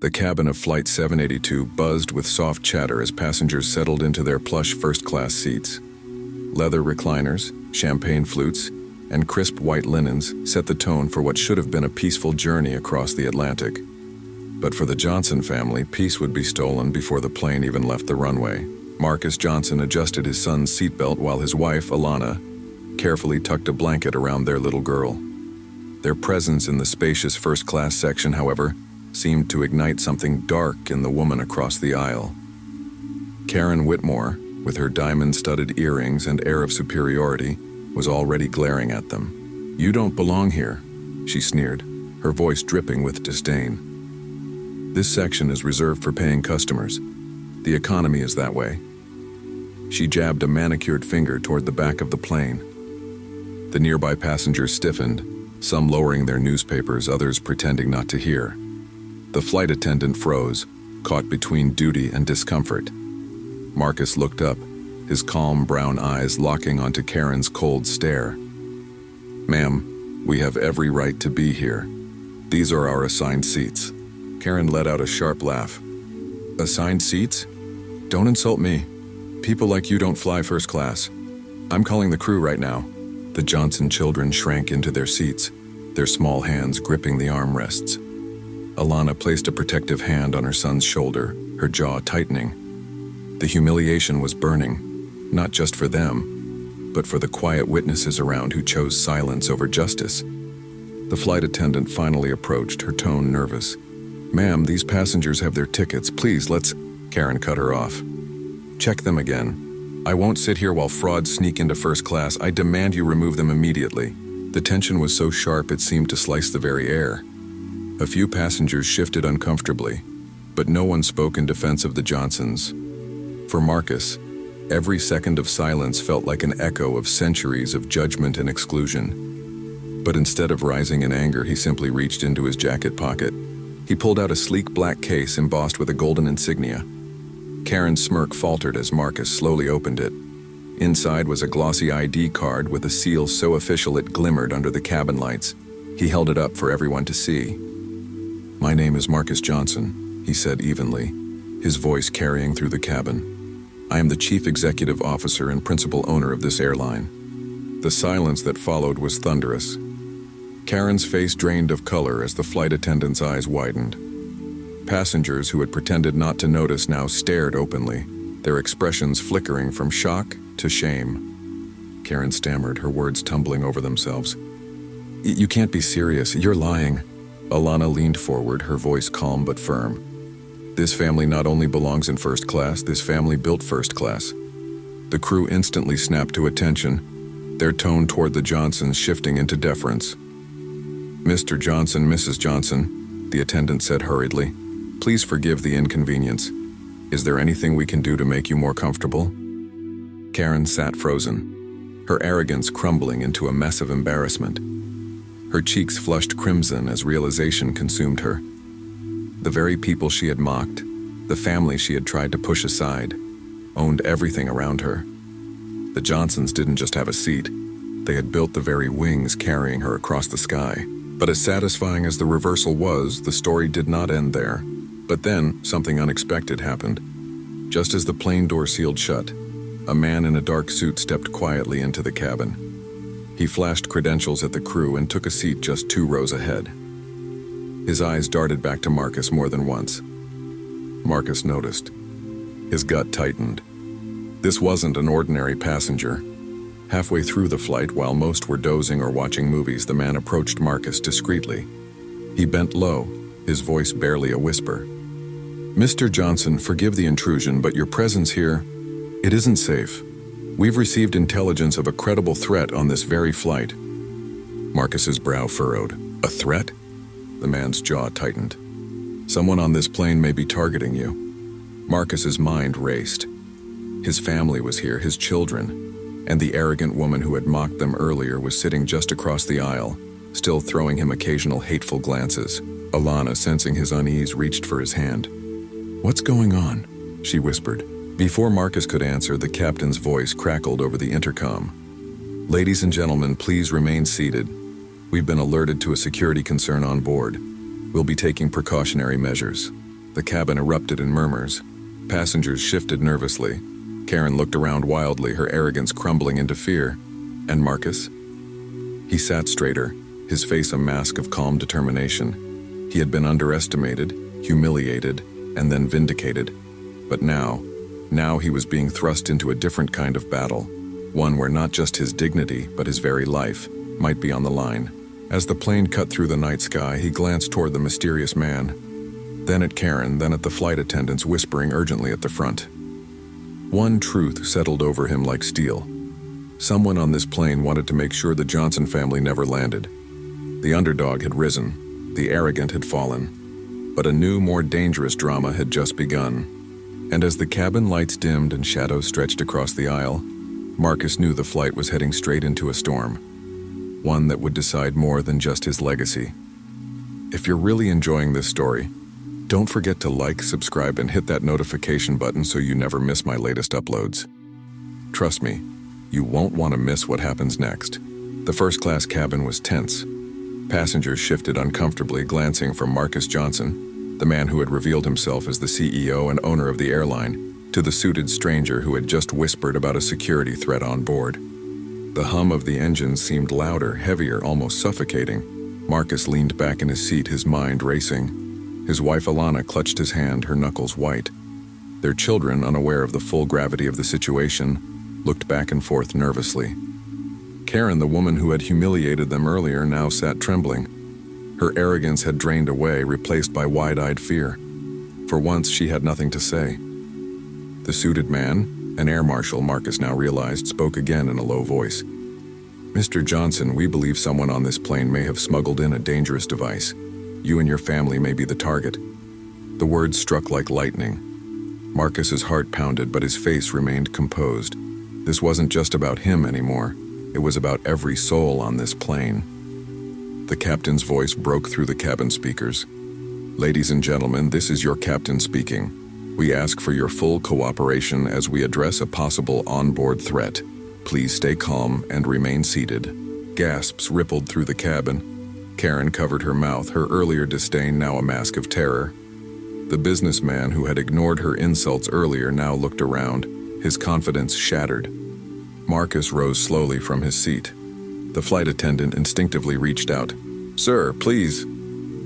The cabin of Flight 782 buzzed with soft chatter as passengers settled into their plush first-class seats. Leather recliners, champagne flutes, and crisp white linens set the tone for what should have been a peaceful journey across the Atlantic. But for the Johnson family, peace would be stolen before the plane even left the runway. Marcus Johnson adjusted his son's seatbelt while his wife, Alana, carefully tucked a blanket around their little girl. Their presence in the spacious first-class section, however, seemed to ignite something dark in the woman across the aisle. Karen Whitmore, with her diamond-studded earrings and air of superiority, was already glaring at them. "You don't belong here," she sneered, her voice dripping with disdain. "This section is reserved for paying customers. The economy is that way." She jabbed a manicured finger toward the back of the plane. The nearby passengers stiffened, some lowering their newspapers, others pretending not to hear. The flight attendant froze, caught between duty and discomfort. Marcus looked up, his calm brown eyes locking onto Karen's cold stare. "Ma'am, we have every right to be here. These are our assigned seats." Karen let out a sharp laugh. "Assigned seats? Don't insult me. People like you don't fly first class. I'm calling the crew right now." The Johnson children shrank into their seats, their small hands gripping the armrests. Alana placed a protective hand on her son's shoulder, her jaw tightening. The humiliation was burning, not just for them, but for the quiet witnesses around who chose silence over justice. The flight attendant finally approached, her tone nervous. "Ma'am, these passengers have their tickets. Please, let's—" Karen cut her off. "Check them again. I won't sit here while frauds sneak into first class. I demand you remove them immediately." The tension was so sharp it seemed to slice the very air. A few passengers shifted uncomfortably, but no one spoke in defense of the Johnsons. For Marcus, every second of silence felt like an echo of centuries of judgment and exclusion. But instead of rising in anger, he simply reached into his jacket pocket. He pulled out a sleek black case embossed with a golden insignia. Karen's smirk faltered as Marcus slowly opened it. Inside was a glossy ID card with a seal so official it glimmered under the cabin lights. He held it up for everyone to see. "My name is Marcus Johnson," he said evenly, his voice carrying through the cabin. "I am the chief executive officer and principal owner of this airline." The silence that followed was thunderous. Karen's face drained of color as the flight attendant's eyes widened. Passengers who had pretended not to notice now stared openly, their expressions flickering from shock to shame. Karen stammered, her words tumbling over themselves. "You can't be serious. You're lying." Alana leaned forward, her voice calm but firm. "This family not only belongs in first class, this family built first class." The crew instantly snapped to attention, their tone toward the Johnsons shifting into deference. "Mr. Johnson, Mrs. Johnson," the attendant said hurriedly, "please forgive the inconvenience. Is there anything we can do to make you more comfortable?" Karen sat frozen, her arrogance crumbling into a mess of embarrassment. Her cheeks flushed crimson as realization consumed her. The very people she had mocked, the family she had tried to push aside, owned everything around her. The Johnsons didn't just have a seat, they had built the very wings carrying her across the sky. But as satisfying as the reversal was, the story did not end there. But then, something unexpected happened. Just as the plane door sealed shut, a man in a dark suit stepped quietly into the cabin. He flashed credentials at the crew and took a seat just 2 rows ahead. His eyes darted back to Marcus more than once. Marcus noticed. His gut tightened. This wasn't an ordinary passenger. Halfway through the flight, while most were dozing or watching movies, the man approached Marcus discreetly. He bent low, his voice barely a whisper. "Mr. Johnson, forgive the intrusion, but your presence here, it isn't safe. We've received intelligence of a credible threat on this very flight." Marcus's brow furrowed. "A threat?" The man's jaw tightened. "Someone on this plane may be targeting you." Marcus's mind raced. His family was here, his children, and the arrogant woman who had mocked them earlier was sitting just across the aisle, still throwing him occasional hateful glances. Alana, sensing his unease, reached for his hand. "What's going on?" she whispered. Before Marcus could answer, the captain's voice crackled over the intercom. "Ladies and gentlemen, please remain seated. We've been alerted to a security concern on board. We'll be taking precautionary measures." The cabin erupted in murmurs. Passengers shifted nervously. Karen looked around wildly, her arrogance crumbling into fear. And Marcus? He sat straighter, his face a mask of calm determination. He had been underestimated, humiliated, and then vindicated. But now he was being thrust into a different kind of battle, one where not just his dignity, but his very life might be on the line. As the plane cut through the night sky, he glanced toward the mysterious man, then at Karen, then at the flight attendants whispering urgently at the front. One truth settled over him like steel. Someone on this plane wanted to make sure the Johnson family never landed. The underdog had risen, the arrogant had fallen, but a new, more dangerous drama had just begun. And as the cabin lights dimmed and shadows stretched across the aisle, Marcus knew the flight was heading straight into a storm, one that would decide more than just his legacy. If you're really enjoying this story, don't forget to like, subscribe, and hit that notification button so you never miss my latest uploads. Trust me, you won't want to miss what happens next. The first-class cabin was tense. Passengers shifted uncomfortably, glancing from Marcus Johnson, the man who had revealed himself as the CEO and owner of the airline, to the suited stranger who had just whispered about a security threat on board. The hum of the engines seemed louder, heavier, almost suffocating. Marcus leaned back in his seat, his mind racing. His wife Alana clutched his hand, her knuckles white. Their children, unaware of the full gravity of the situation, looked back and forth nervously. Karen, the woman who had humiliated them earlier, now sat trembling. Her arrogance had drained away, replaced by wide-eyed fear. For once, she had nothing to say. The suited man, an air marshal, Marcus now realized, spoke again in a low voice. "Mr. Johnson, we believe someone on this plane may have smuggled in a dangerous device. You and your family may be the target." The words struck like lightning. Marcus's heart pounded, but his face remained composed. This wasn't just about him anymore. It was about every soul on this plane. The captain's voice broke through the cabin speakers. "Ladies and gentlemen, this is your captain speaking. We ask for your full cooperation as we address a possible onboard threat. Please stay calm and remain seated." Gasps rippled through the cabin. Karen covered her mouth, her earlier disdain now a mask of terror. The businessman who had ignored her insults earlier now looked around, his confidence shattered. Marcus rose slowly from his seat. The flight attendant instinctively reached out. "Sir, please."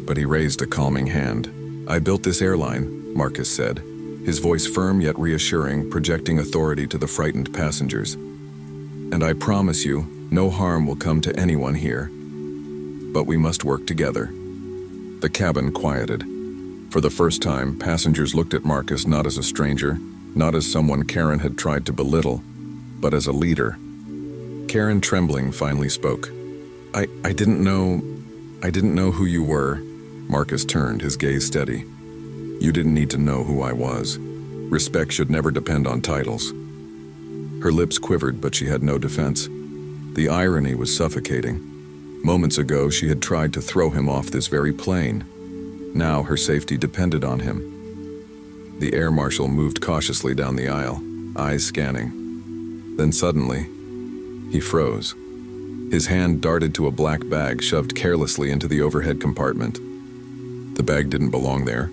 But he raised a calming hand. "I built this airline," Marcus said, his voice firm yet reassuring, projecting authority to the frightened passengers. "And I promise you, no harm will come to anyone here. But we must work together." The cabin quieted. For the first time, passengers looked at Marcus not as a stranger, not as someone Karen had tried to belittle, but as a leader. Karen, trembling, finally spoke. I didn't know who you were." Marcus turned, his gaze steady. "You didn't need to know who I was. Respect should never depend on titles." Her lips quivered, but she had no defense. The irony was suffocating. Moments ago, she had tried to throw him off this very plane. Now her safety depended on him. The air marshal moved cautiously down the aisle, eyes scanning. Then suddenly, he froze. His hand darted to a black bag shoved carelessly into the overhead compartment. The bag didn't belong there.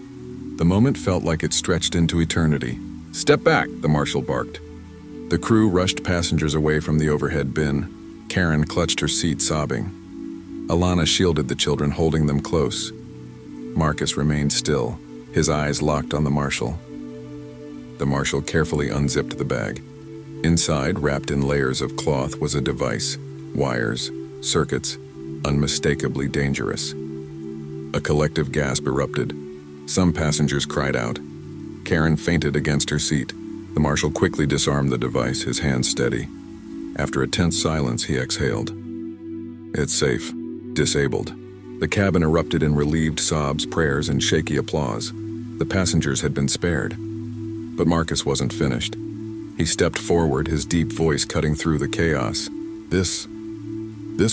The moment felt like it stretched into eternity. "Step back," the marshal barked. The crew rushed passengers away from the overhead bin. Karen clutched her seat, sobbing. Alana shielded the children, holding them close. Marcus remained still, his eyes locked on the marshal. The marshal carefully unzipped the bag. Inside, wrapped in layers of cloth, was a device, wires, circuits, unmistakably dangerous. A collective gasp erupted. Some passengers cried out. Karen fainted against her seat. The marshal quickly disarmed the device, his hands steady. After a tense silence, he exhaled. "It's safe. Disabled." The cabin erupted in relieved sobs, prayers, and shaky applause. The passengers had been spared. But Marcus wasn't finished. He stepped forward, his deep voice cutting through the chaos. This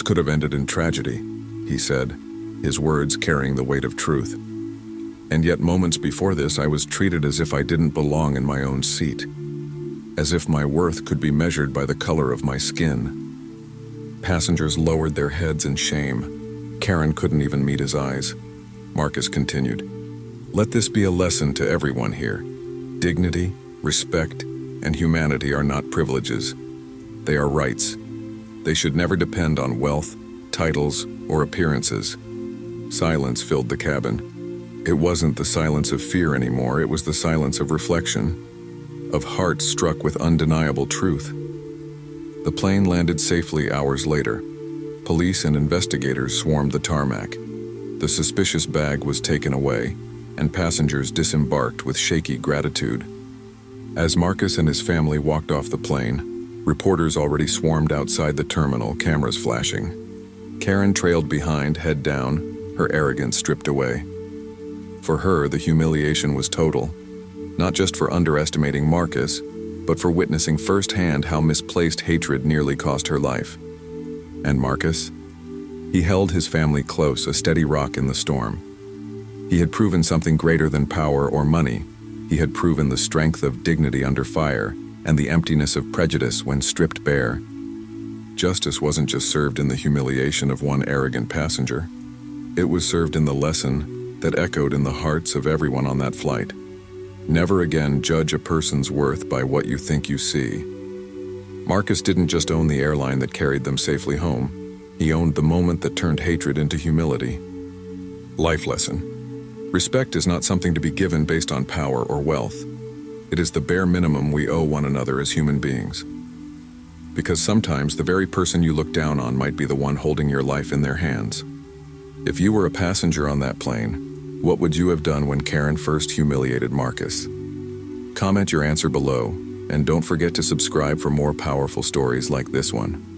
could have ended in tragedy," he said, his words carrying the weight of truth. "And yet moments before this, I was treated as if I didn't belong in my own seat, as if my worth could be measured by the color of my skin." Passengers lowered their heads in shame. Karen couldn't even meet his eyes. Marcus continued. Let this be a lesson to everyone here. Dignity, respect, and humanity are not privileges. They are rights. They should never depend on wealth, titles, or appearances. Silence filled the cabin. It wasn't the silence of fear anymore, it was the silence of reflection, of hearts struck with undeniable truth. The plane landed safely hours later. Police and investigators swarmed the tarmac. The suspicious bag was taken away, and passengers disembarked with shaky gratitude. As Marcus and his family walked off the plane, reporters already swarmed outside the terminal, cameras flashing. Karen trailed behind, head down, her arrogance stripped away. For her, the humiliation was total, not just for underestimating Marcus, but for witnessing firsthand how misplaced hatred nearly cost her life. And Marcus? He held his family close, a steady rock in the storm. He had proven something greater than power or money. He had proven the strength of dignity under fire and the emptiness of prejudice when stripped bare. Justice wasn't just served in the humiliation of one arrogant passenger. It was served in the lesson that echoed in the hearts of everyone on that flight. Never again judge a person's worth by what you think you see. Marcus didn't just own the airline that carried them safely home. He owned the moment that turned hatred into humility. Life lesson. Respect is not something to be given based on power or wealth. It is the bare minimum we owe one another as human beings. Because sometimes the very person you look down on might be the one holding your life in their hands. If you were a passenger on that plane, what would you have done when Karen first humiliated Marcus? Comment your answer below, and don't forget to subscribe for more powerful stories like this one.